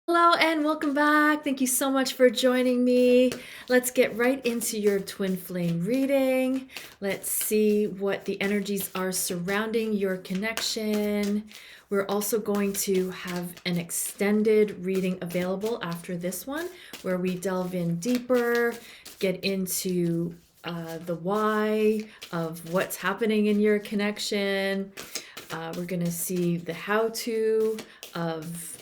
Hello and welcome back. Thank you so much for joining me. Let's get right into your twin flame reading. Let's see what the energies are surrounding your connection. We're also going to have an extended reading available after this one, where we delve in deeper, get into the why of what's happening in your connection. We're going to see the how-to of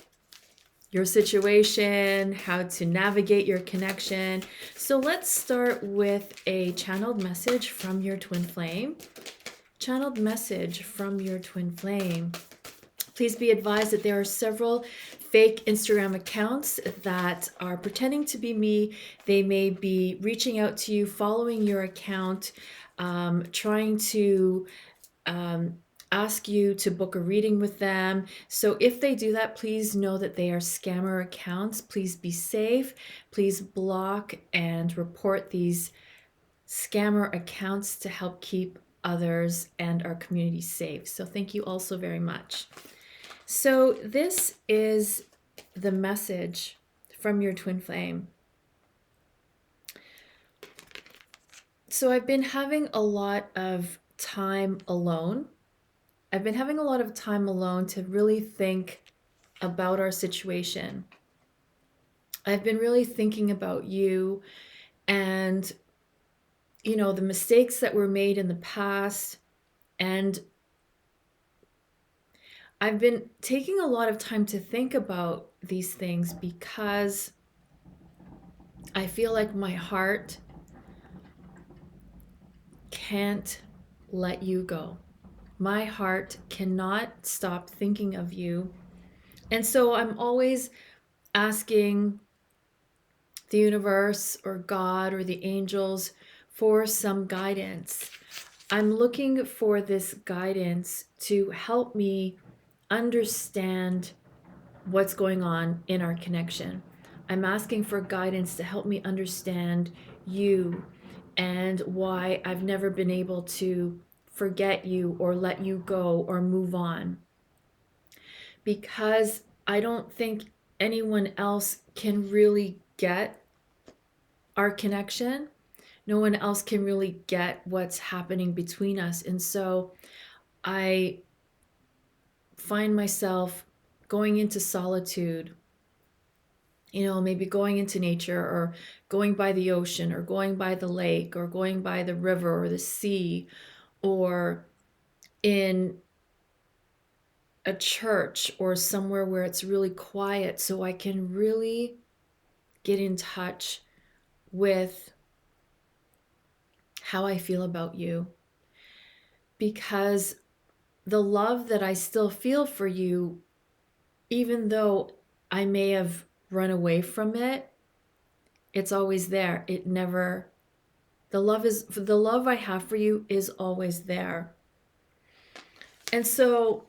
your situation, how to navigate your connection. So let's start with a channeled message from your twin flame. Channeled message from your twin flame. Please be advised that there are several fake Instagram accounts that are pretending to be me. They may be reaching out to you, following your account, trying to ask you to book a reading with them. So if they do that, please know that they are scammer accounts. Please be safe. Please block and report these scammer accounts to help keep others and our community safe. So thank you all so very much. So this is the message from your twin flame. So I've been having a lot of time alone. I've been having a lot of time alone to really think about our situation. I've been really thinking about you and, the mistakes that were made in the past. And I've been taking a lot of time to think about these things because I feel like my heart can't let you go. My heart cannot stop thinking of you. And so I'm always asking the universe or God or the angels for some guidance. I'm looking for this guidance to help me understand what's going on in our connection. I'm asking for guidance to help me understand you and why I've never been able to forget you or let you go or move on. Because I don't think anyone else can really get our connection. No one else can really get what's happening between us. And so I find myself going into solitude, maybe going into nature or going by the ocean or going by the lake or going by the river or the sea or in a church or somewhere where it's really quiet so I can really get in touch with how I feel about you. Because the love that I still feel for you, even though I may have run away from it, it's always there. The love I have for you is always there. And so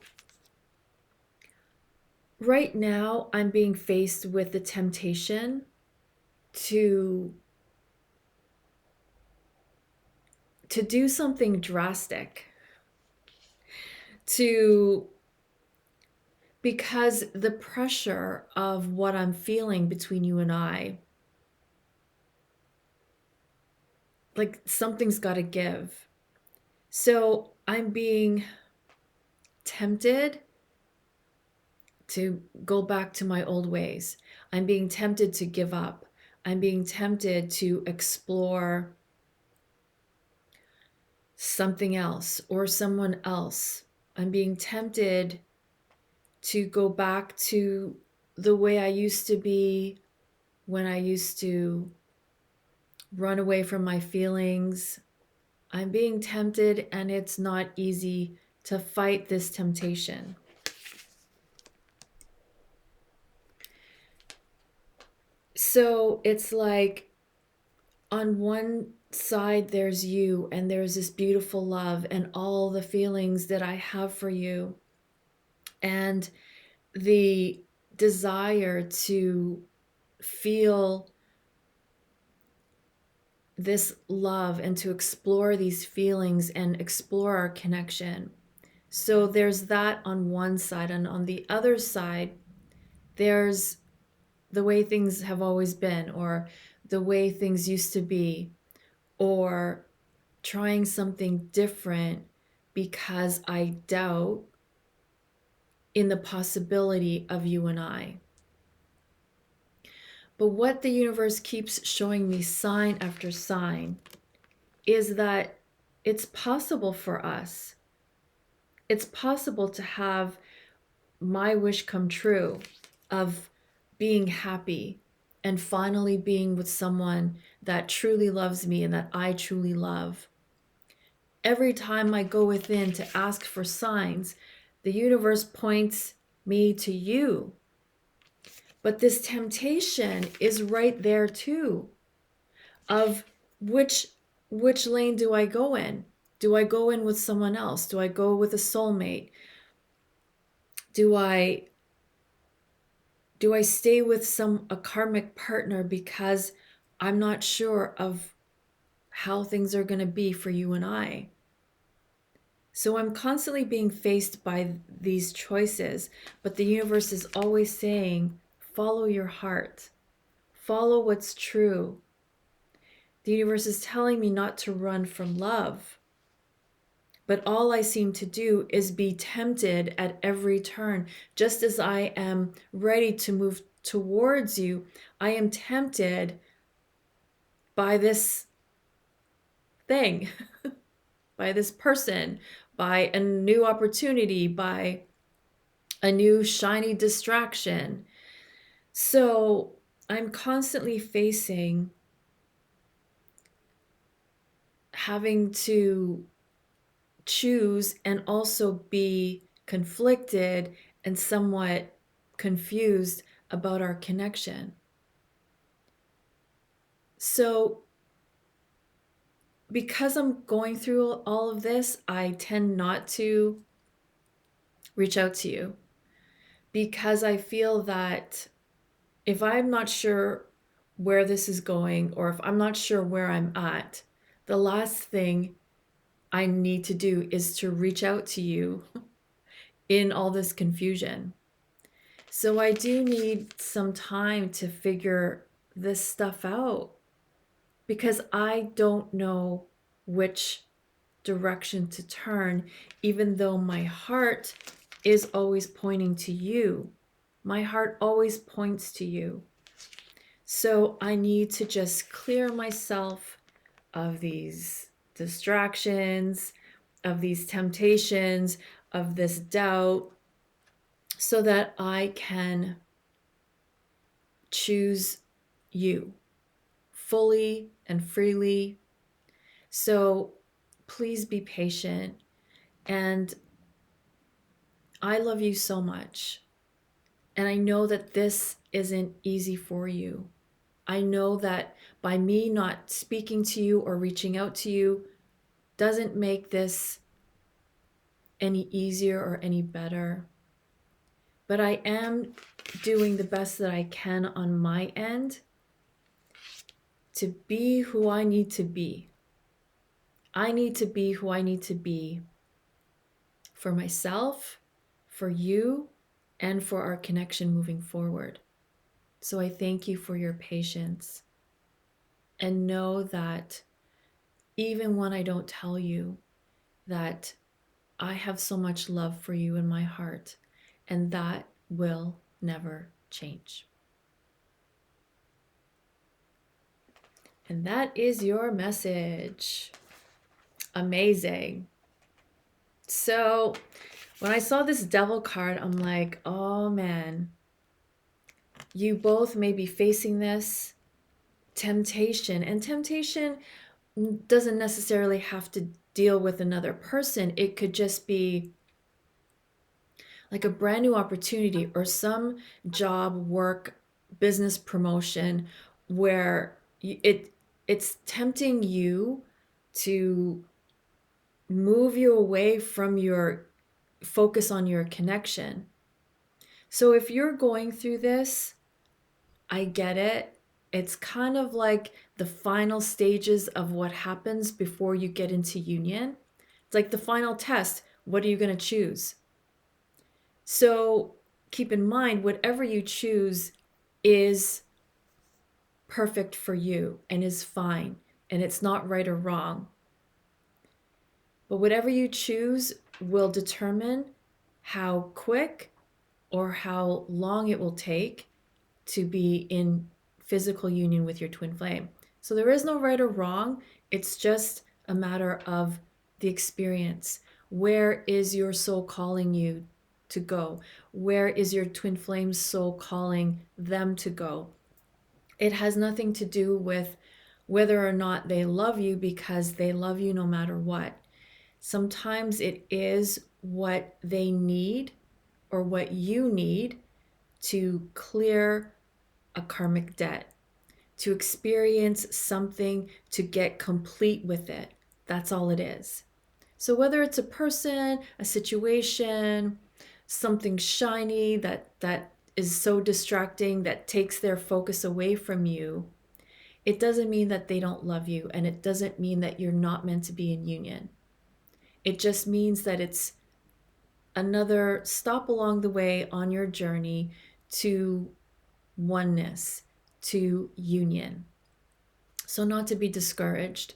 right now I'm being faced with the temptation to do something drastic, because the pressure of what I'm feeling between you and I, like something's got to give. So I'm being tempted to go back to my old ways. I'm being tempted to give up. I'm being tempted to explore something else or someone else. I'm being tempted to go back to the way I used to be when I used to run away from my feelings. I'm being tempted, and it's not easy to fight this temptation. So it's like on one side there's you and there's this beautiful love and all the feelings that I have for you and the desire to feel this love and to explore these feelings and explore our connection. So there's that on one side, and on the other side there's the way things have always been, or the way things used to be, or trying something different because I doubt in the possibility of you and I. But what the universe keeps showing me sign after sign is that it's possible for us. It's possible to have my wish come true of being happy and finally being with someone that truly loves me and that I truly love. Every time I go within to ask for signs, the universe points me to you. But this temptation is right there too, of which lane do I go in? Do I go in with someone else? Do I go with a soulmate? Do I stay with a karmic partner because I'm not sure of how things are going to be for you and I? So I'm constantly being faced by these choices, but the universe is always saying, follow your heart, follow what's true. The universe is telling me not to run from love, but all I seem to do is be tempted at every turn. Just as I am ready to move towards you, I am tempted by this thing, by this person, by a new opportunity, by a new shiny distraction. So I'm constantly facing having to choose and also be conflicted and somewhat confused about our connection. So, because I'm going through all of this, I tend not to reach out to you because I feel that if I'm not sure where this is going, or if I'm not sure where I'm at, the last thing I need to do is to reach out to you in all this confusion. So I do need some time to figure this stuff out because I don't know which direction to turn, even though my heart is always pointing to you. My heart always points to you. So I need to just clear myself of these distractions, of these temptations, of this doubt, so that I can choose you fully and freely. So please be patient. And I love you so much. And I know that this isn't easy for you. I know that by me not speaking to you or reaching out to you doesn't make this any easier or any better. But I am doing the best that I can on my end to be who I need to be. I need to be who I need to be for myself, for you, and for our connection moving forward. So I thank you for your patience. And know that even when I don't tell you, that I have so much love for you in my heart, and that will never change. And that is your message. Amazing. So when I saw this devil card, I'm like, oh man, you both may be facing this temptation. And temptation doesn't necessarily have to deal with another person. It could just be like a brand new opportunity or some job, work, business promotion where it's tempting you to move you away from your focus on your connection. So if you're going through this, I get it. It's kind of like the final stages of what happens before you get into union. It's like the final test. What are you going to choose? So keep in mind, whatever you choose is perfect for you and is fine, and it's not right or wrong. But whatever you choose will determine how quick or how long it will take to be in physical union with your twin flame. So there is no right or wrong. It's just a matter of the experience. Where is your soul calling you to go? Where is your twin flame's soul calling them to go? It has nothing to do with whether or not they love you, because they love you no matter what. Sometimes it is what they need or what you need to clear a karmic debt, to experience something, to get complete with it. That's all it is. So whether it's a person, a situation, something shiny that is so distracting that takes their focus away from you, it doesn't mean that they don't love you, and it doesn't mean that you're not meant to be in union. It just means that it's another stop along the way on your journey to oneness, to union. So not to be discouraged,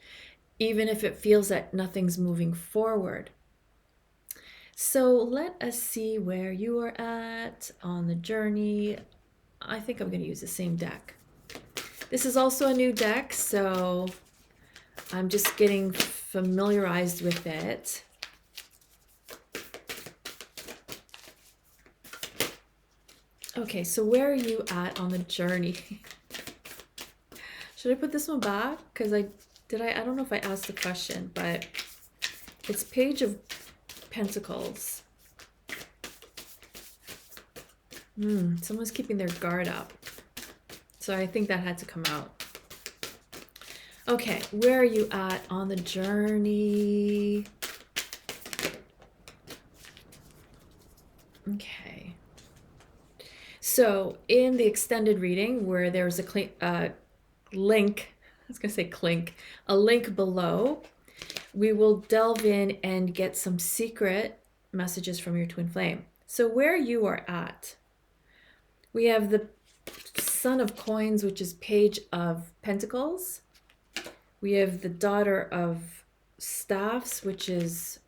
even if it feels that nothing's moving forward. So let us see where you are at on the journey. I think I'm going to use the same deck. This is also a new deck, so I'm just getting familiarized with it. Okay, so where are you at on the journey? Should I put this one back? Because I don't know if I asked the question, but it's Page of Pentacles. Someone's keeping their guard up. So I think that had to come out. Okay, where are you at on the journey? Okay. So in the extended reading, where there's a link, I was gonna say clink, a link below, we will delve in and get some secret messages from your twin flame. So where you are at, we have the Son of Coins, which is Page of Pentacles. We have the Daughter of Staffs, which is,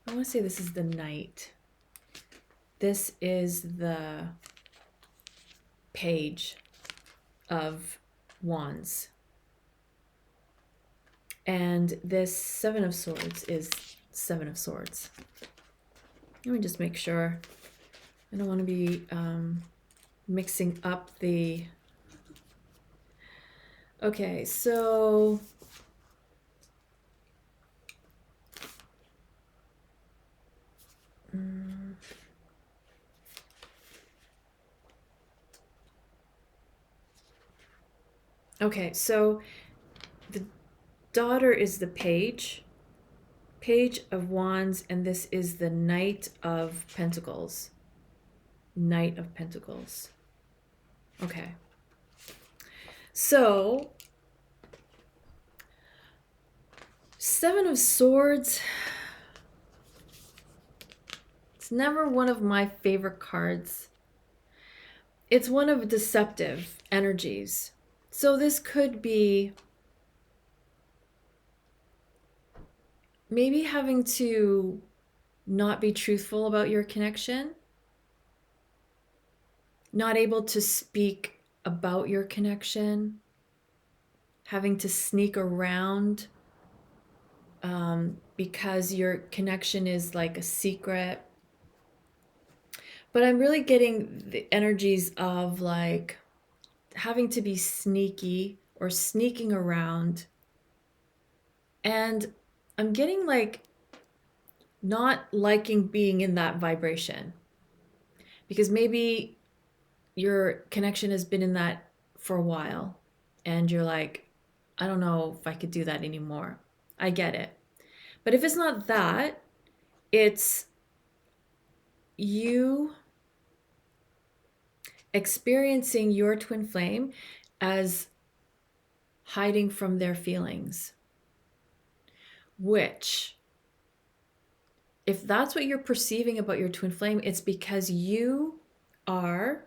I want to say this is the Knight. This is the Page of Wands. And this Seven of Swords is Seven of Swords. Let me just make sure. I don't want to be mixing up the... Okay, so... Okay, so the Daughter is the Page of Wands, and this is the Knight of Pentacles. Knight of Pentacles. Okay. So, Seven of Swords, it's never one of my favorite cards. It's one of deceptive energies. So this could be maybe having to not be truthful about your connection, not able to speak about your connection, having to sneak around because your connection is like a secret. But I'm really getting the energies of like having to be sneaky or sneaking around. And I'm getting like not liking being in that vibration, because maybe your connection has been in that for a while and you're like, I don't know if I could do that anymore. I get it. But if it's not that, it's you experiencing your twin flame as hiding from their feelings, which if that's what you're perceiving about your twin flame, it's because you are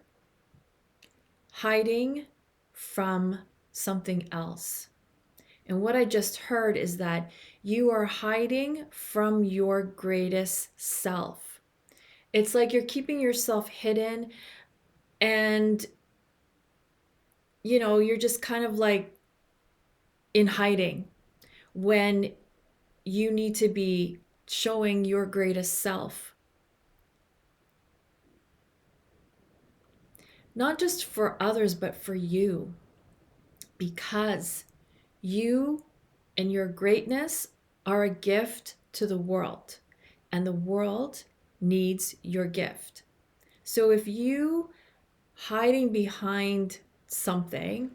hiding from something else. And what I just heard is that you are hiding from your greatest self. It's like you're keeping yourself hidden, and you're just kind of like in hiding when you need to be showing your greatest self. Not just for others, but for you. Because you and your greatness are a gift to the world, and the world needs your gift. So if you hiding behind something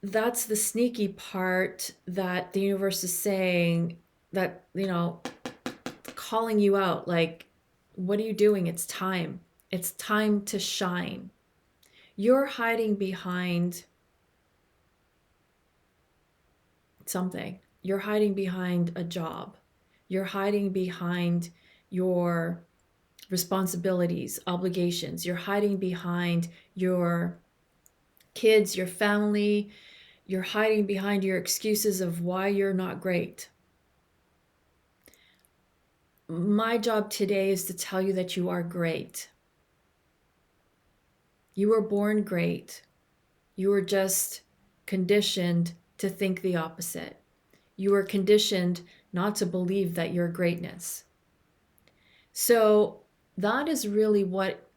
that's the sneaky part that the universe is saying, that calling you out, like, what are you doing? It's time to shine. You're hiding behind something. You're hiding behind a job. You're hiding behind your responsibilities, obligations. You're hiding behind your kids, your family. You're hiding behind your excuses of why you're not great. My job today is to tell you that you are great. You were born great. You were just conditioned to think the opposite. You were conditioned not to believe that you're greatness. So that is really what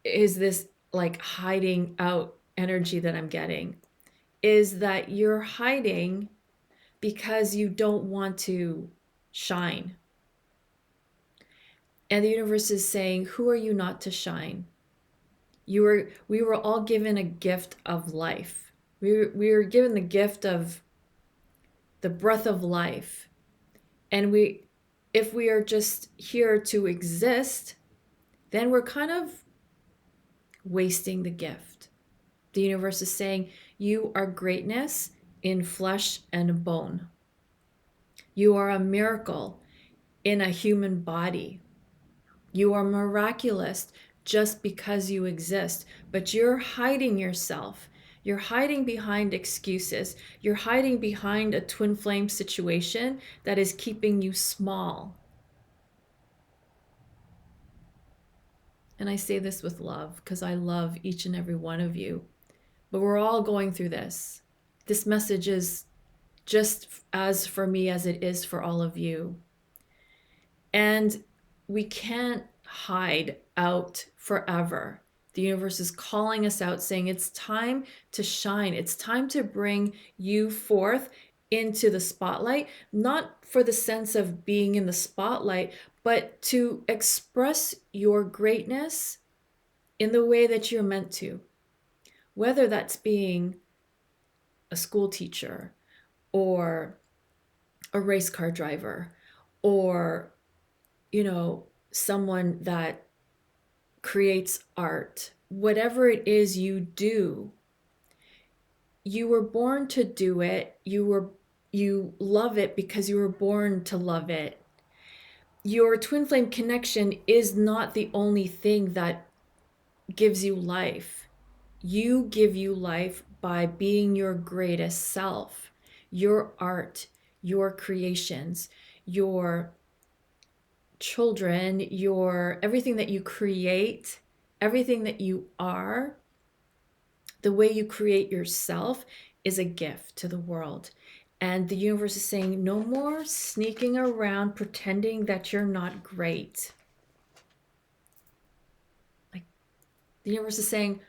is this like hiding out energy that I'm getting, is that you're hiding because you don't want to shine. And the universe is saying, who are you not to shine? We were all given a gift of life. We were given the gift of the breath of life. And if we are just here to exist, then we're kind of wasting the gift. The universe is saying, you are greatness in flesh and bone. You are a miracle in a human body. You are miraculous just because you exist, but you're hiding yourself. You're hiding behind excuses. You're hiding behind a twin flame situation that is keeping you small. And I say this with love because I love each and every one of you. But we're all going through this. This message is just as for me as it is for all of you. And we can't hide out forever. The universe is calling us out, saying it's time to shine. It's time to bring you forth into the spotlight, not for the sense of being in the spotlight, but to express your greatness in the way that you're meant to. Whether that's being a school teacher or a race car driver or someone that creates art, whatever it is you do, you were born to do it. You love it because you were born to love it. Your twin flame connection is not the only thing that gives you life. You give you life by being your greatest self. Your art, your creations, your children, your everything that you create, everything that you are, the way you create yourself is a gift to the world. And the universe is saying, no more sneaking around pretending that you're not great. Like, the universe is saying,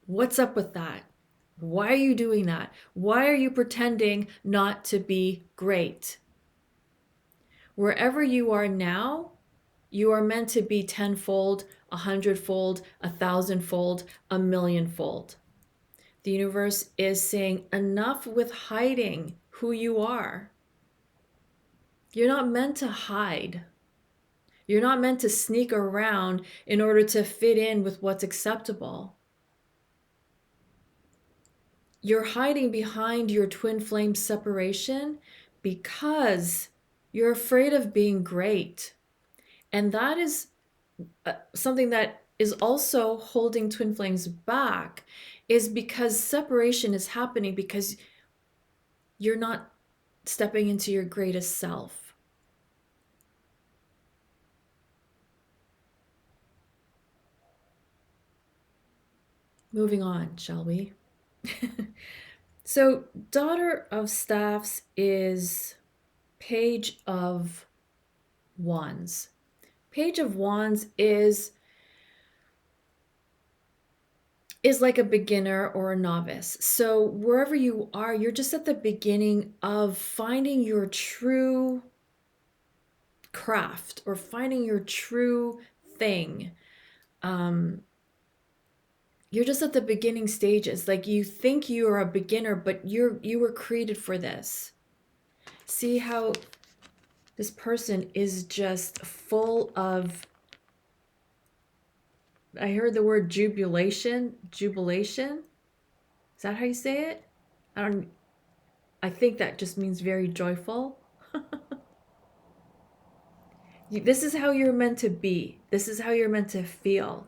what's up with that? Why are you doing that? Why are you pretending not to be great? Wherever you are now, you are meant to be tenfold, 100-fold, 1,000-fold, 1,000,000-fold. The universe is saying, enough with hiding who you are. You're not meant to hide. You're not meant to sneak around in order to fit in with what's acceptable. You're hiding behind your twin flame separation because You're afraid of being great. And that is something that is also holding twin flames back, is because separation is happening because you're not stepping into your greatest self. Moving on, shall we? So, Daughter of Staffs is Page of Wands. Page of Wands is like a beginner or a novice. So wherever you are, you're just at the beginning of finding your true craft or finding your true thing. You're just at the beginning stages. Like, you think you are a beginner, but you were created for this. See how this person is just full of, I heard the word jubilation. Jubilation? Is that how you say it? I think that just means very joyful. This is how you're meant to be. This is how you're meant to feel.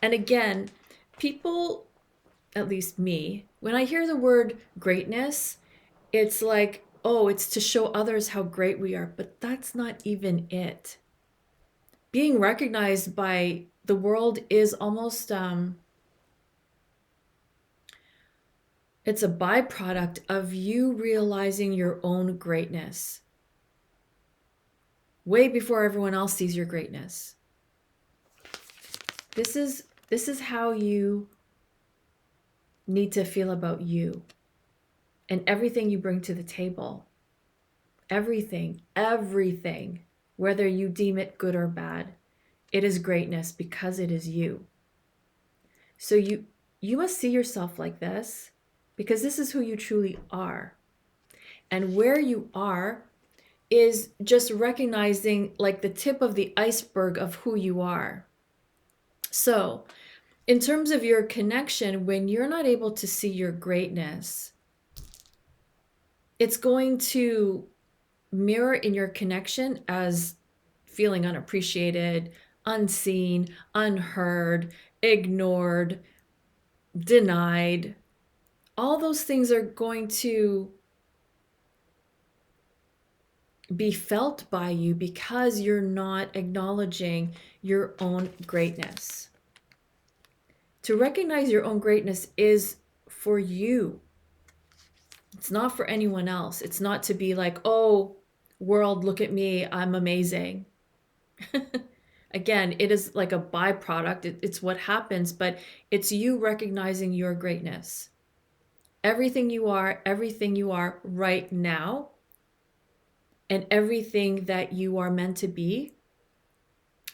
And again, people, at least me, when I hear the word greatness, it's like, oh, it's to show others how great we are. But that's not even it. Being recognized by the world is almost, it's a byproduct of you realizing your own greatness way before everyone else sees your greatness. This is how you need to feel about you and everything you bring to the table. Everything, whether you deem it good or bad, it is greatness because it is you. So you must see yourself like this, because this is who you truly are. And where you are is just recognizing like the tip of the iceberg of who you are. So, in terms of your connection, when you're not able to see your greatness, it's going to mirror in your connection as feeling unappreciated, unseen, unheard, ignored, denied. All those things are going to be felt by you because you're not acknowledging your own greatness. To recognize your own greatness is for you. It's not for anyone else. It's not to be like, oh, world, look at me, I'm amazing. Again, it is like a byproduct. It's what happens, but it's you recognizing your greatness. Everything you are right now, and everything that you are meant to be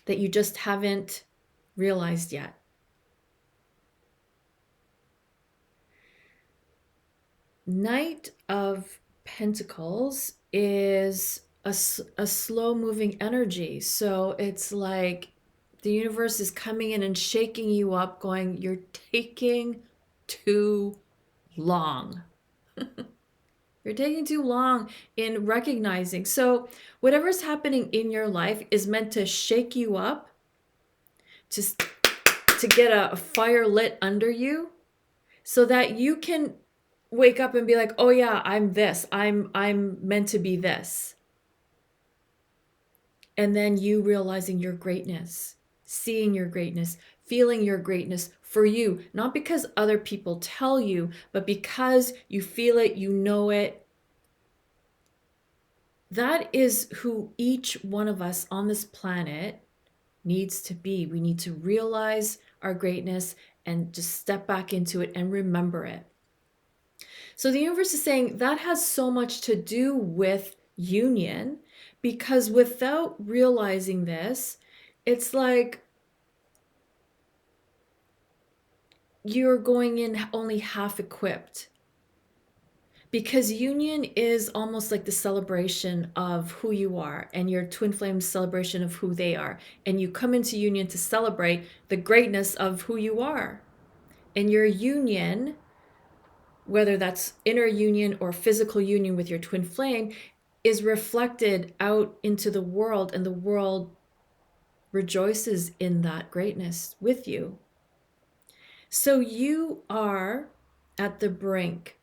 that you just haven't realized yet. Knight of Pentacles is a slow moving energy. So it's like the universe is coming in and shaking you up, going, you're taking too long. You're taking too long in recognizing. So whatever's happening in your life is meant to shake you up, to get a fire lit under you, so that you can wake up and be like, oh yeah, I'm this. I'm meant to be this. And then you realizing your greatness, seeing your greatness, feeling your greatness for you, not because other people tell you, but because you feel it, you know it. That is who each one of us on this planet needs to be. We need to realize our greatness and just step back into it and remember it. So the universe is saying that has so much to do with union, because without realizing this, it's like you're going in only half equipped. Because union is almost like the celebration of who you are, and your twin flames celebration of who they are. And you come into union to celebrate the greatness of who you are. And your union, whether that's inner union or physical union with your twin flame, is reflected out into the world, and the world rejoices in that greatness with you. So you are at the brink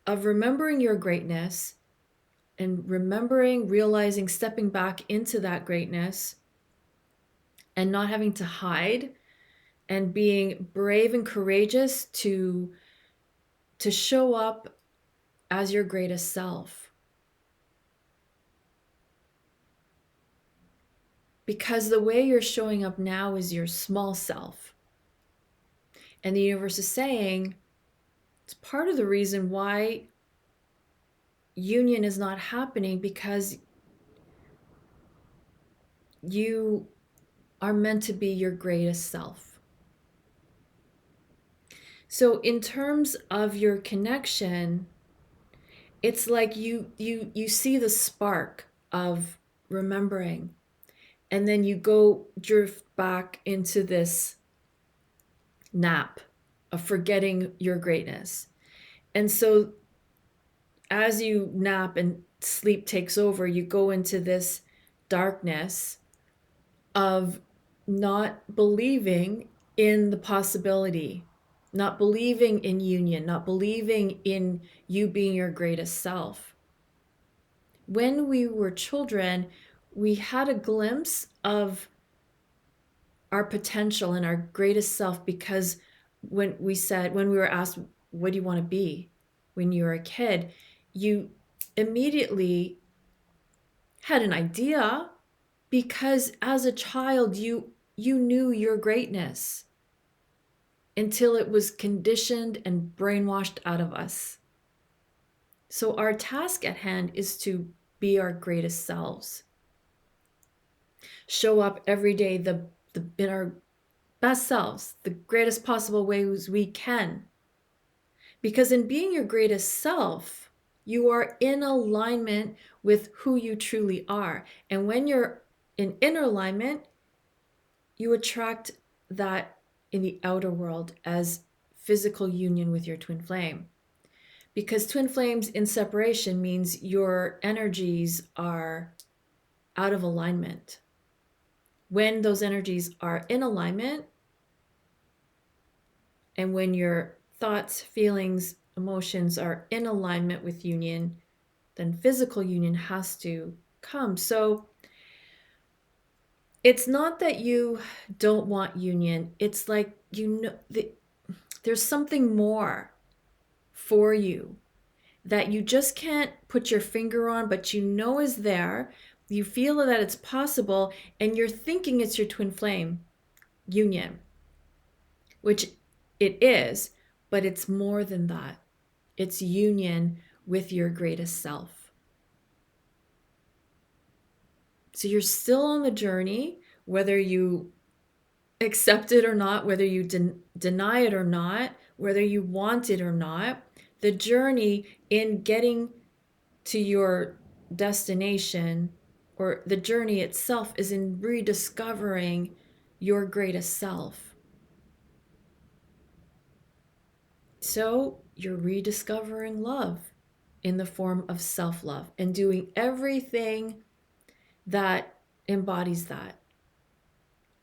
of remembering your greatness and remembering, realizing, stepping back into that greatness and not having to hide, and being brave and courageous to show up as your greatest self. Because the way you're showing up now is your small self. And the universe is saying it's part of the reason why union is not happening, because you are meant to be your greatest self. So in terms of your connection, it's like you see the spark of remembering, and then you go drift back into this nap of forgetting your greatness. And so as you nap and sleep takes over, you go into this darkness of not believing in the possibility, not believing in union, not believing in you being your greatest self. When we were children, we had a glimpse of our potential and our greatest self, because when we were asked, what do you want to be when you were a kid, you immediately had an idea, because as a child you knew your greatness until it was conditioned and brainwashed out of us. So our task at hand is to be our greatest selves. Show up every day in our best selves, the greatest possible ways we can. Because in being your greatest self, you are in alignment with who you truly are. And when you're in inner alignment, you attract that in the outer world as physical union with your twin flame. Because twin flames in separation means your energies are out of alignment. When those energies are in alignment, and when your thoughts, feelings, emotions are in alignment with union, then physical union has to come. So it's not that you don't want union. It's like, there's something more for you that you just can't put your finger on, but you know is there. You feel that it's possible, and you're thinking it's your twin flame union, which it is, but it's more than that. It's union with your greatest self. So you're still on the journey, whether you accept it or not, whether you deny it or not, whether you want it or not. The journey in getting to your destination, or the journey itself, is in rediscovering your greatest self. So you're rediscovering love in the form of self-love and doing everything that embodies that,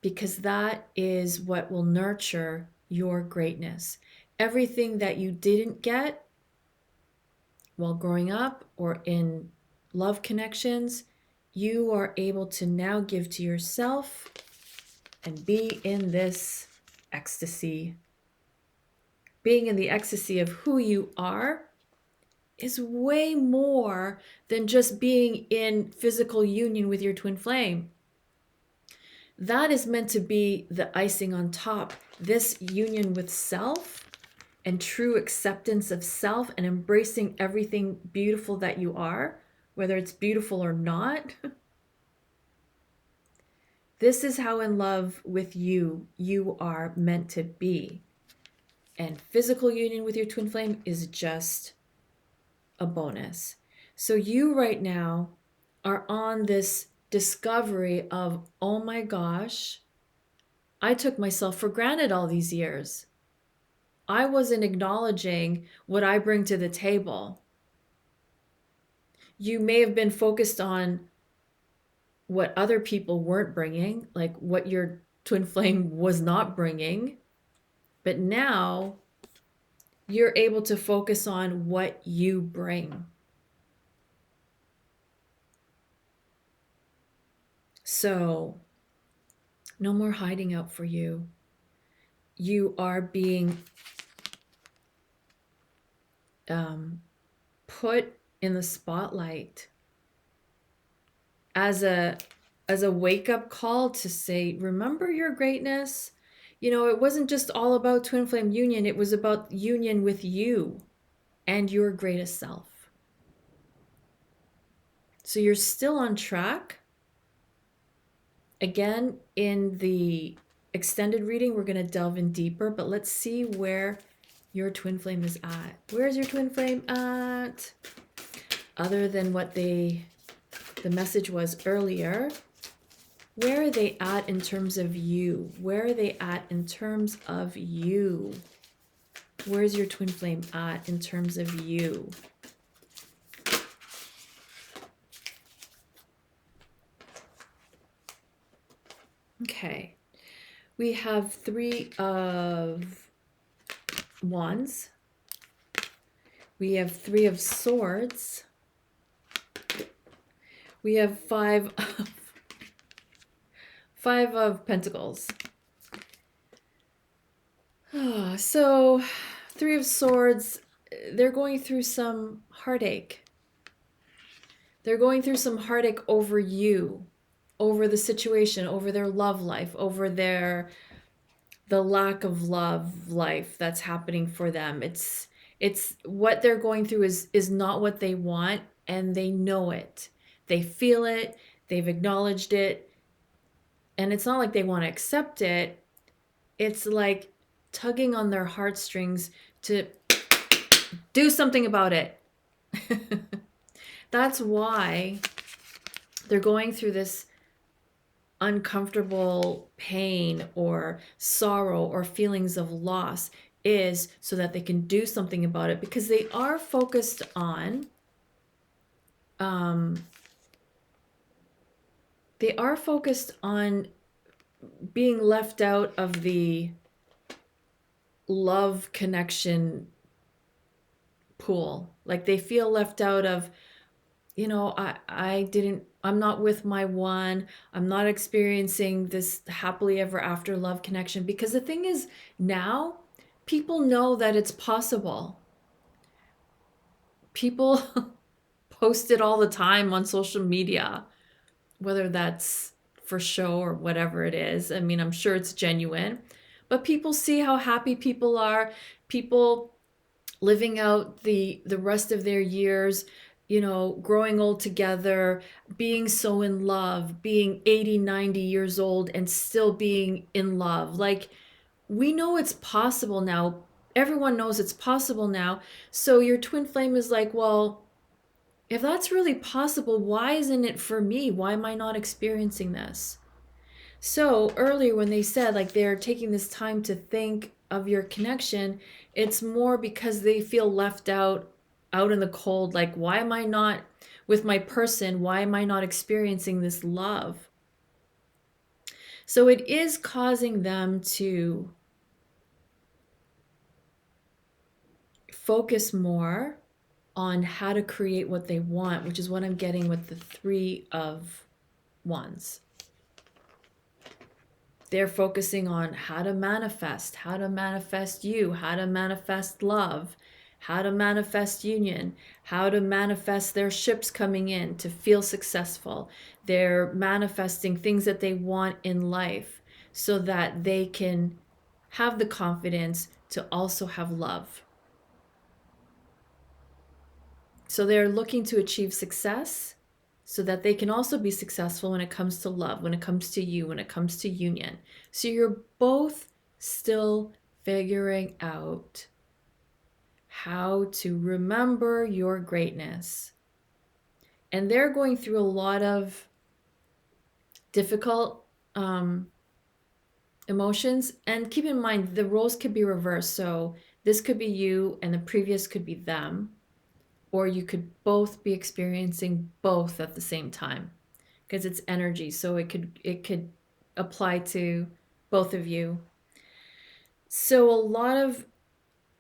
because that is what will nurture your greatness. Everything that you didn't get while growing up or in love connections, you are able to now give to yourself and be in this ecstasy. Being in the ecstasy of who you are is way more than just being in physical union with your twin flame. That is meant to be the icing on top. This union with self and true acceptance of self and embracing everything beautiful that you are, whether it's beautiful or not. This is how in love with you are meant to be. And physical union with your twin flame is just a bonus. So you right now are on this discovery of, oh my gosh, I took myself for granted all these years. I wasn't acknowledging what I bring to the table. You may have been focused on what other people weren't bringing, like what your twin flame was not bringing. But now you're able to focus on what you bring. So, no more hiding out for you. You are being put in the spotlight as a wake up call to say, remember your greatness. You know, it wasn't just all about twin flame union, it was about union with you and your greatest self. So you're still on track. Again, in the extended reading, we're going to delve in deeper, but let's see where your twin flame is at. Where's your twin flame at? Other than what the message was earlier, where are they at in terms of you? Where are they at in terms of you? Where's your twin flame at in terms of you? Okay. We have 3 of Wands. We have 3 of Swords. We have 5 of Pentacles. So 3 of Swords, they're going through some heartache. They're going through some heartache over you, over the situation, over their love life, over the lack of love life that's happening for them. It's what they're going through is not what they want, and they know it. They feel it, they've acknowledged it, and it's not like they want to accept it. It's like tugging on their heartstrings to do something about it. That's why they're going through this uncomfortable pain or sorrow or feelings of loss, is so that they can do something about it, because they are focused on being left out of the love connection pool. Like they feel left out of, you know, I'm not with my one. I'm not experiencing this happily ever after love connection. Because the thing is, now people know that it's possible. People post it all the time on social media, whether that's for show or whatever it is. I mean, I'm sure it's genuine, but people see how happy people are, people living out the rest of their years, you know, growing old together, being so in love, being 80, 90 years old and still being in love. Like, we know it's possible now. Everyone knows it's possible now. So your twin flame is like, well, if that's really possible, why isn't it for me? Why am I not experiencing this? So earlier when they said like they're taking this time to think of your connection, it's more because they feel left out in the cold. Like, why am I not with my person? Why am I not experiencing this love? So it is causing them to focus more on how to create what they want, which is what I'm getting with the 3 of Wands. They're focusing on how to manifest you, how to manifest love, how to manifest union, how to manifest their ships coming in to feel successful. They're manifesting things that they want in life so that they can have the confidence to also have love. So they're looking to achieve success so that they can also be successful when it comes to love, when it comes to you, when it comes to union. So you're both still figuring out how to remember your greatness. And they're going through a lot of difficult emotions. And keep in mind, the roles could be reversed. So this could be you and the previous could be them. or you could both be experiencing both at the same time, because it's energy, so it could apply to both of you. So a lot of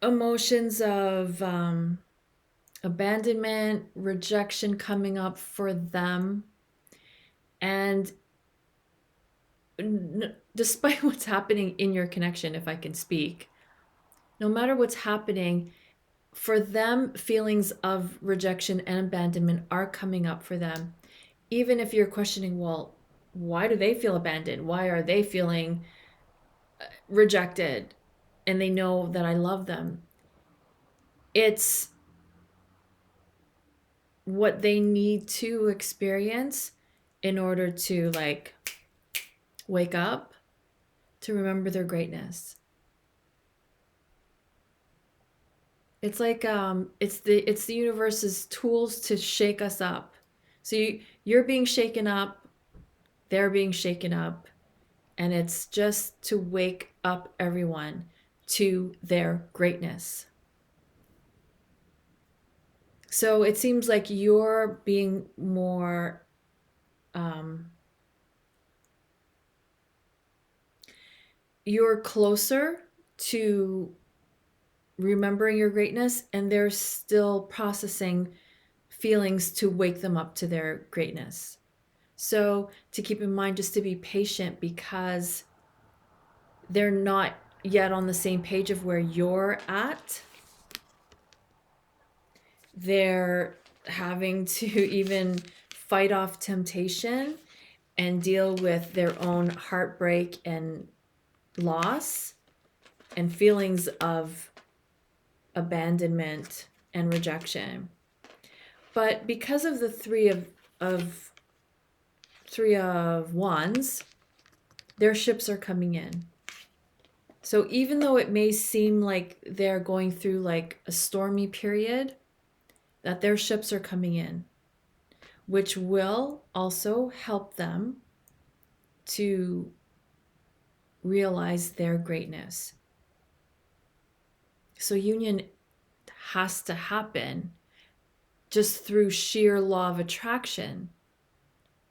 emotions of abandonment, rejection coming up for them. And despite what's happening in your connection, if I can speak, no matter what's happening, for them, feelings of rejection and abandonment are coming up for them. Even if you're questioning, well, why do they feel abandoned? Why are they feeling rejected? And they know that I love them. It's what they need to experience in order to like wake up, to remember their greatness. It's like it's the universe's tools to shake us up. So you're being shaken up, they're being shaken up, and it's just to wake up everyone to their greatness. So it seems like you're being more you're closer to remembering your greatness, and they're still processing feelings to wake them up to their greatness. So to keep in mind, just to be patient, because they're not yet on the same page of where you're at. They're having to even fight off temptation and deal with their own heartbreak and loss and feelings of abandonment and rejection. But because of the three of wands, their ships are coming in. So even though it may seem like they're going through like a stormy period, that their ships are coming in, which will also help them to realize their greatness. So union has to happen just through sheer law of attraction.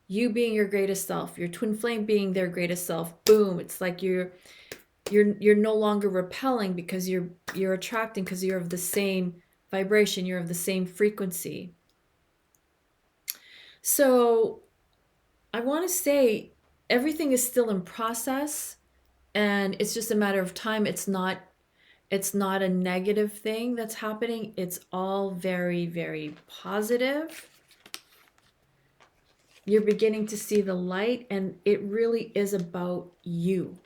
You being your greatest self, your twin flame being their greatest self, boom, it's like you're no longer repelling, because you're attracting, because you're of the same vibration, you're of the same frequency. So I want to say everything is still in process, and it's just a matter of time. It's not a negative thing that's happening. It's all very, very positive. You're beginning to see the light, and it really is about you.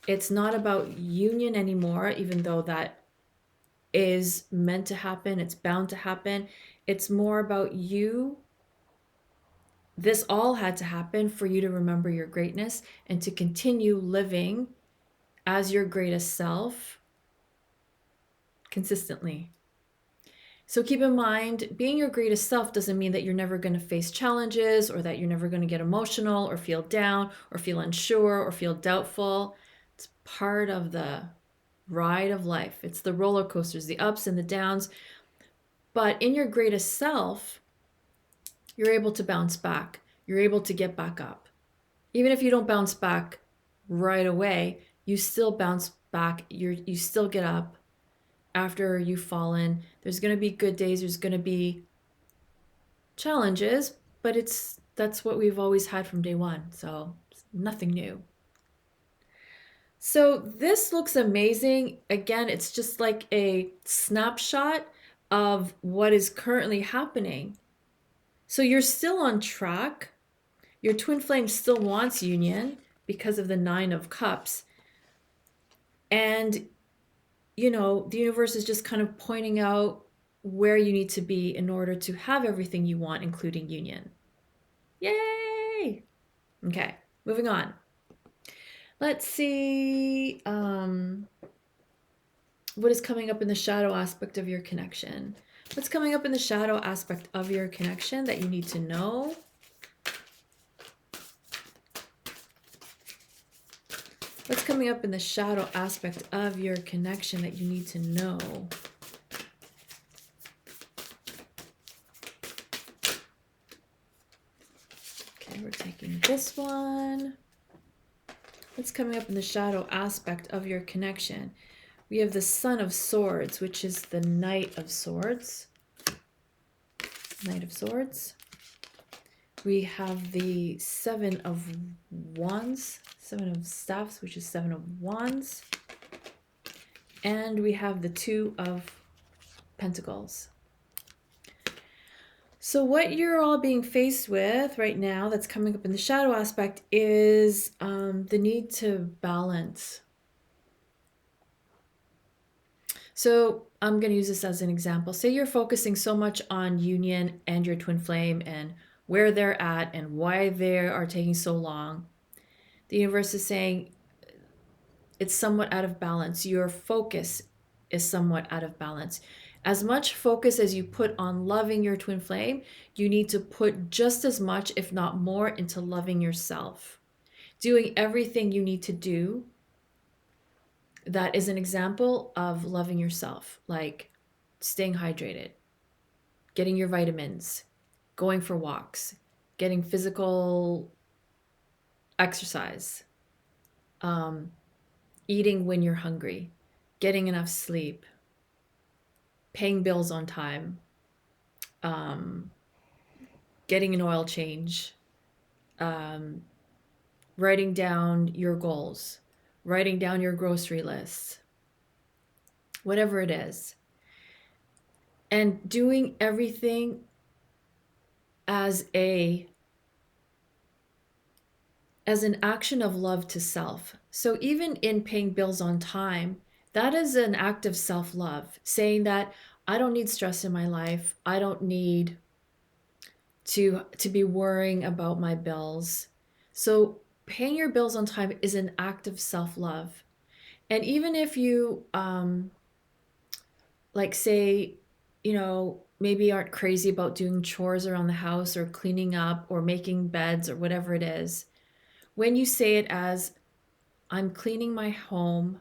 It's not about union anymore, even though that is meant to happen. It's bound to happen. It's more about you. This all had to happen for you to remember your greatness and to continue living as your greatest self consistently. So keep in mind, being your greatest self doesn't mean that you're never going to face challenges, or that you're never going to get emotional or feel down or feel unsure or feel doubtful. It's part of the ride of life. It's the roller coasters, the ups and the downs. But in your greatest self, you're able to bounce back. You're able to get back up. Even if you don't bounce back right away, you still bounce back. You still get up after you've fallen. There's going to be good days. There's going to be challenges, but that's what we've always had from day one. So it's nothing new. So this looks amazing. Again, it's just like a snapshot of what is currently happening. So you're still on track. Your twin flame still wants union because of the 9 of Cups. And, you know, the universe is just kind of pointing out where you need to be in order to have everything you want, including union. Yay! Okay, moving on. Let's see what is coming up in the shadow aspect of your connection. What's coming up in the shadow aspect of your connection that you need to know? What's coming up in the shadow aspect of your connection that you need to know? this one. What's coming up in the shadow aspect of your connection? We have the Son of Swords, which is the Knight of Swords. Knight of Swords. We have the Seven of Wands, Seven of Staffs, which is Seven of Wands. And we have the Two of Pentacles. So what you're all being faced with right now that's coming up in the shadow aspect is the need to balance. So I'm going to use this as an example. Say you're focusing so much on union and your twin flame and where they're at and why they are taking so long. The universe is saying it's somewhat out of balance. Your focus is somewhat out of balance. As much focus as you put on loving your twin flame, you need to put just as much, if not more, into loving yourself. Doing everything you need to do that is an example of loving yourself, like staying hydrated, getting your vitamins, going for walks, getting physical exercise, eating when you're hungry, getting enough sleep, paying bills on time, getting an oil change, writing down your goals, writing down your grocery list, whatever it is. And doing everything as an action of love to self. So even in paying bills on time, that is an act of self-love, saying that I don't need stress in my life. I don't need to be worrying about my bills. So paying your bills on time is an act of self-love. And even if you like say, maybe aren't crazy about doing chores around the house or cleaning up or making beds or whatever it is, when you say it as I'm cleaning my home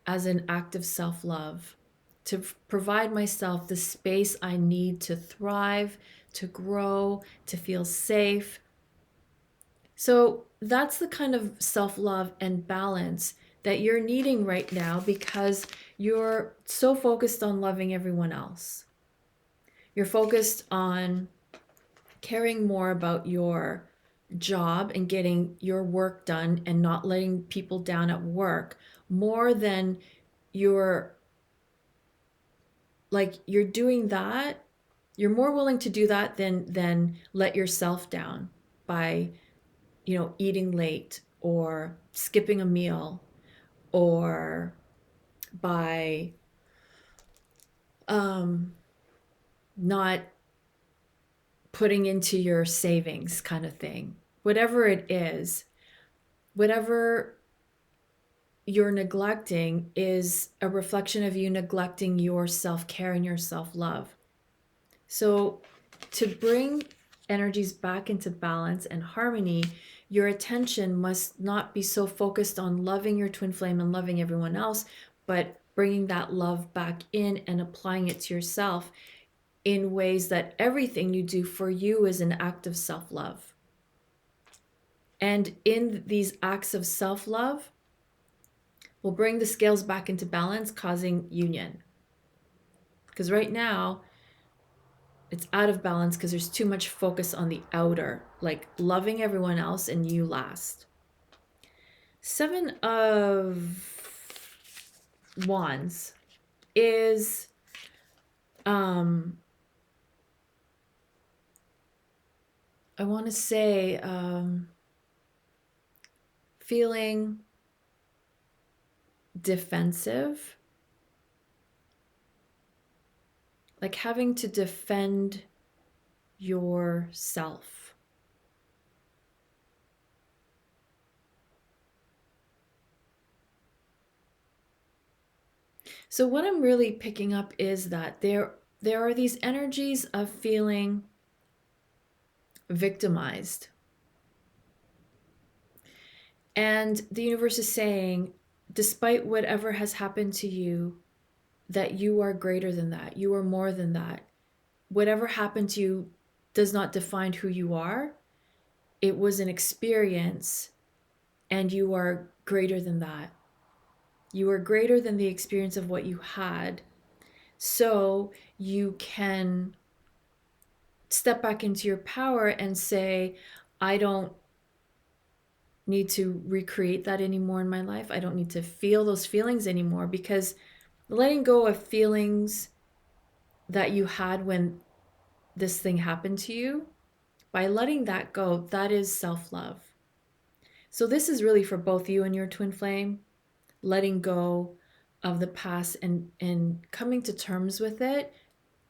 as an act of self-love, to provide myself the space I need to thrive, to grow, to feel safe. So that's the kind of self-love and balance that you're needing right now because you're so focused on loving everyone else. You're focused on caring more about your job and getting your work done and not letting people down at work more than you're doing that. You're more willing to do that than let yourself down by eating late or skipping a meal or by not putting into your savings kind of thing. Whatever it is, whatever you're neglecting is a reflection of you neglecting your self-care and your self-love. So to bring energies back into balance and harmony, your attention must not be so focused on loving your twin flame and loving everyone else, but bringing that love back in and applying it to yourself in ways that everything you do for you is an act of self-love. And in these acts of self-love, will bring the scales back into balance, causing union. Because right now, it's out of balance because there's too much focus on the outer, like loving everyone else and you last. Seven of Wands is I want to say feeling defensive, like having to defend yourself. So what I'm really picking up is that there are these energies of feeling victimized. And the universe is saying, despite whatever has happened to you, that you are greater than that. You are more than that. Whatever happened to you does not define who you are. it was an experience, and you are greater than that. You are greater than the experience of what you had. So you can step back into your power and say, I don't need to recreate that anymore in my life. I don't need to feel those feelings anymore, because letting go of feelings that you had when this thing happened to you, by letting that go, that is self-love. So this is really for both you and your twin flame, letting go of the past and coming to terms with it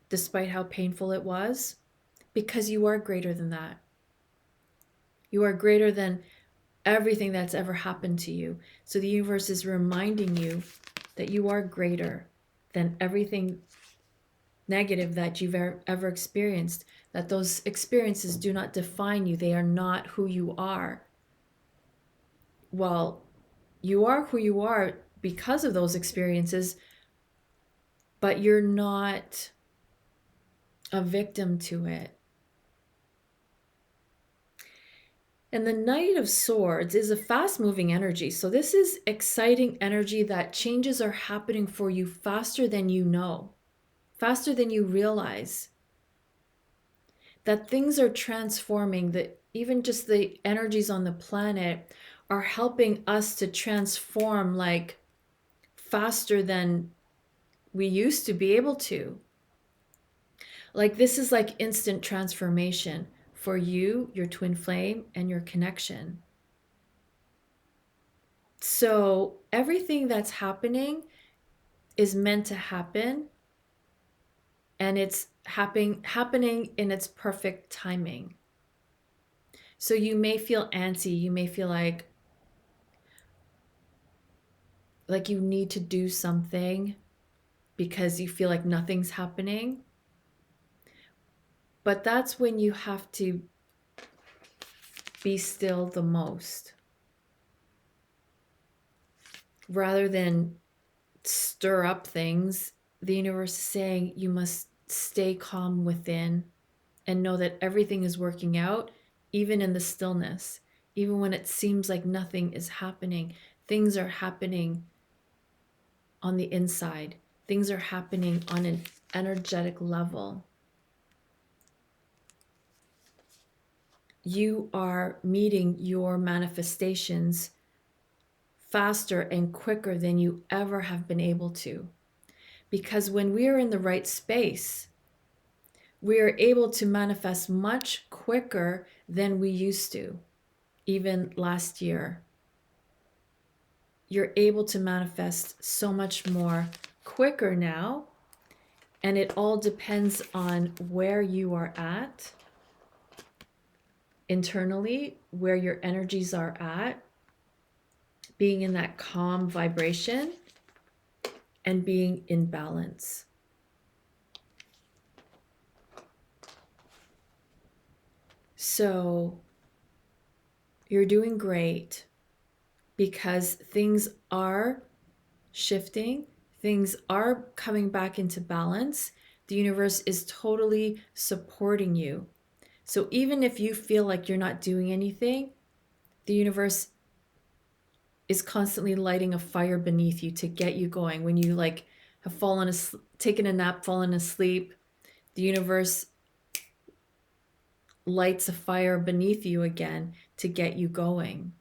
despite how painful it was, because you are greater than that. You are greater than everything that's ever happened to you. So the universe is reminding you that you are greater than everything negative that you've ever experienced, that those experiences do not define you. They are not who you are. Well, you are who you are because of those experiences, but you're not a victim to it. And the Knight of Swords is a fast-moving energy. So this is exciting energy that changes are happening for you faster than you know, faster than you realize. That things are transforming, that even just the energies on the planet are helping us to transform like faster than we used to be able to. Like this is like instant transformation for you, your twin flame, and your connection. So everything that's happening is meant to happen, and it's happening in its perfect timing. So you may feel antsy, you may feel like you need to do something because you feel like nothing's happening. But that's when you have to be still the most, rather than stir up things. The universe is saying you must stay calm within and know that everything is working out, even in the stillness, even when it seems like nothing is happening. Things are happening on the inside. Things are happening on an energetic level. You are meeting your manifestations faster and quicker than you ever have been able to. Because when we are in the right space, we are able to manifest much quicker than we used to, even last year. You're able to manifest so much more quicker now, and it all depends on where you are at internally, where your energies are at, being in that calm vibration and being in balance. So you're doing great, because things are shifting, things are coming back into balance. The universe is totally supporting you. So even if you feel like you're not doing anything, the universe is constantly lighting a fire beneath you to get you going. When you like have taken a nap, fallen asleep, the universe lights a fire beneath you again to get you going.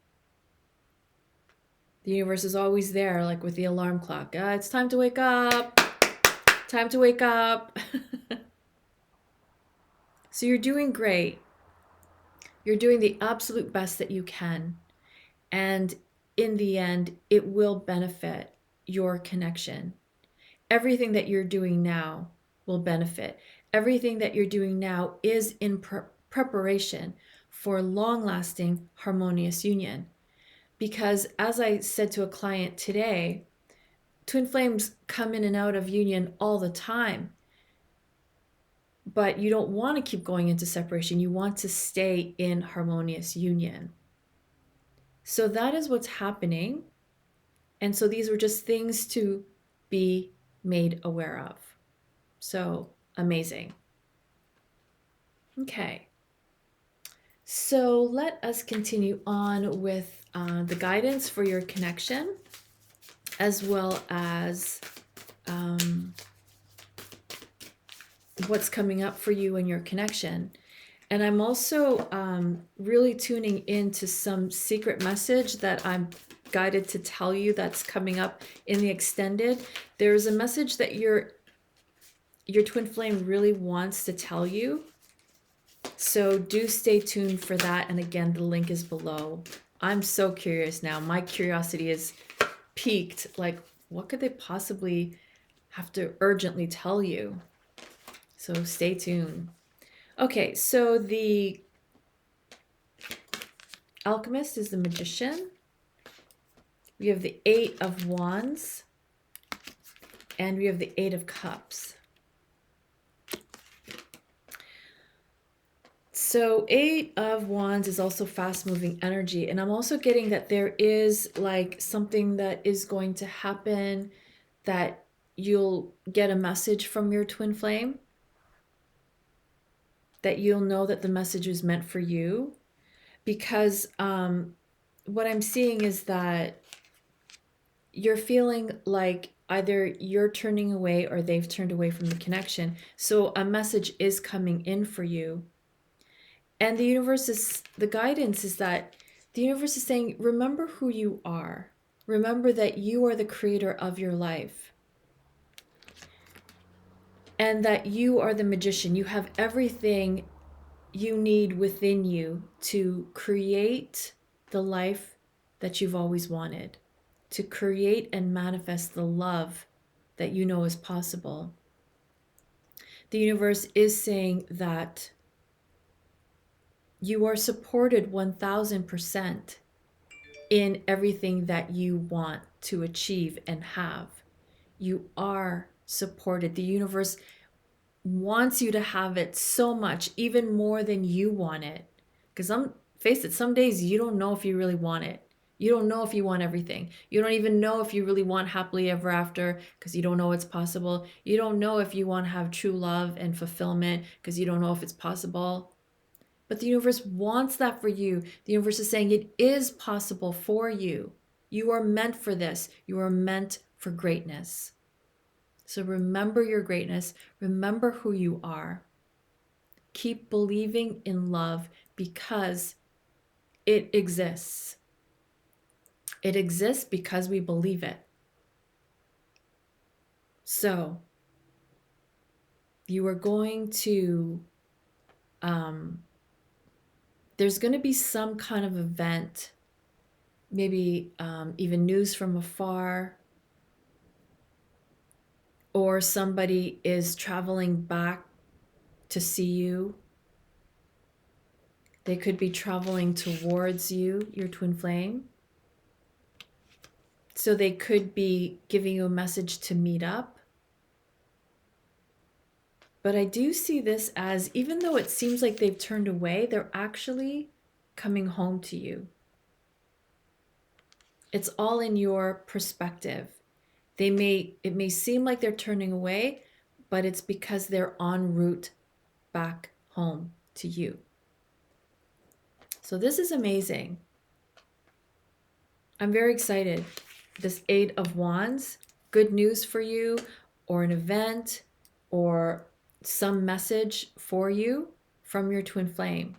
The universe is always there, like with the alarm clock. It's time to wake up. Time to wake up. So you're doing great. You're doing the absolute best that you can. And in the end, it will benefit your connection. Everything that you're doing now will benefit. Everything that you're doing now is in preparation for long-lasting, harmonious union. Because as I said to a client today, twin flames come in and out of union all the time. But you don't want to keep going into separation. You want to stay in harmonious union. So that is what's happening. And so these were just things to be made aware of. So amazing. Okay. So let us continue on with the guidance for your connection, as well as what's coming up for you in your connection. And I'm also really tuning into some secret message that I'm guided to tell you that's coming up in the extended. There's a message that your twin flame really wants to tell you. So do stay tuned for that. And again, the link is below. I'm so curious now. My curiosity is peaked. Like, what could they possibly have to urgently tell you? So stay tuned. Okay, so the alchemist is the magician. We have the 8 of Wands, and we have the 8 of Cups. So 8 of Wands is also fast-moving energy, and I'm also getting that there is like something that is going to happen, that you'll get a message from your twin flame, that you'll know that the message is meant for you, because what I'm seeing is that you're feeling like either you're turning away or they've turned away from the connection. So a message is coming in for you. And the guidance is that the universe is saying, remember who you are. Remember that you are the creator of your life. And that you are the magician. You have everything you need within you to create the life that you've always wanted, to create and manifest the love that you know is possible. The universe is saying that you are supported 1000% in everything that you want to achieve and have. You are supported. The universe wants you to have it so much, even more than you want it. Because face it, some days you don't know if you really want it. You don't know if you want everything. You don't even know if you really want happily ever after, because you don't know it's possible. You don't know if you want to have true love and fulfillment, because you don't know if it's possible. But the universe wants that for you. The universe is saying it is possible for you. You are meant for this. You are meant for greatness. So remember your greatness. Remember who you are. Keep believing in love because it exists. It exists because we believe it. So you are going to, there's going to be some kind of event, maybe even news from afar, or somebody is traveling back to see you. They could be traveling towards you, your twin flame. So they could be giving you a message to meet up. But I do see this as, even though it seems like they've turned away, they're actually coming home to you. It's all in your perspective. It may seem like they're turning away, but it's because they're en route back home to you. So this is amazing. I'm very excited. This 8 of Wands, good news for you, or an event, or some message for you from your twin flame.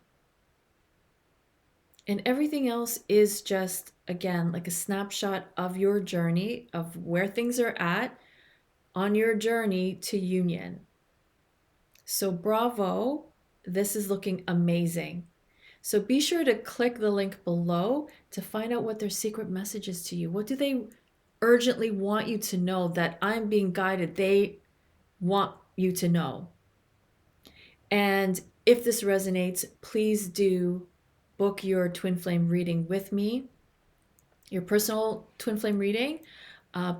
And everything else is just, again, like a snapshot of your journey, of where things are at on your journey to union. So bravo, this is looking amazing. So be sure to click the link below to find out what their secret message is to you. What do they urgently want you to know that I'm being guided? They want you to know. And if this resonates, please do book your twin flame reading with me, your personal twin flame reading.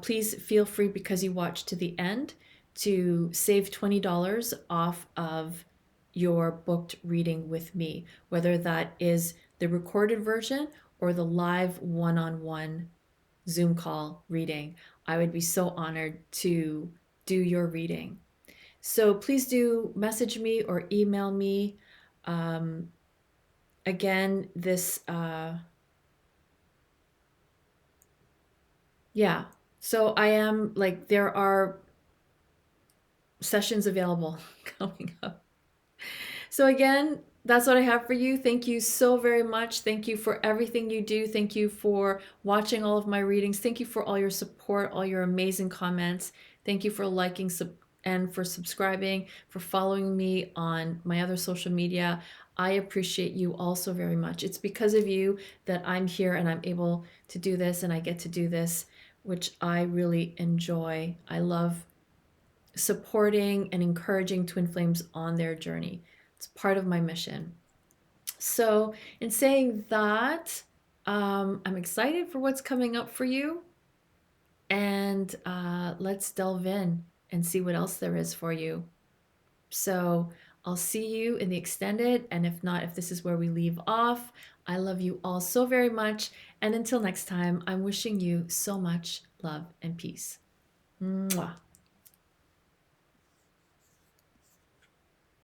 Please feel free, because you watched to the end, to save $20 off of your booked reading with me, whether that is the recorded version or the live one-on-one Zoom call reading. I would be so honored to do your reading. So please do message me or email me. again, this, yeah. So I am like, there are sessions available coming up. So again, that's what I have for you. Thank you so very much. Thank you for everything you do. Thank you for watching all of my readings. Thank you for all your support, all your amazing comments. Thank you for liking and for subscribing, for following me on my other social media. I appreciate you all so very much. It's because of you that I'm here and I'm able to do this and I get to do this, which I really enjoy. I love supporting and encouraging twin flames on their journey. It's part of my mission. So, in saying that, I'm excited for what's coming up for you. And let's delve in and see what else there is for you. So, I'll see you in the extended. And if not, if this is where we leave off, I love you all so very much. And until next time, I'm wishing you so much love and peace. Mwah.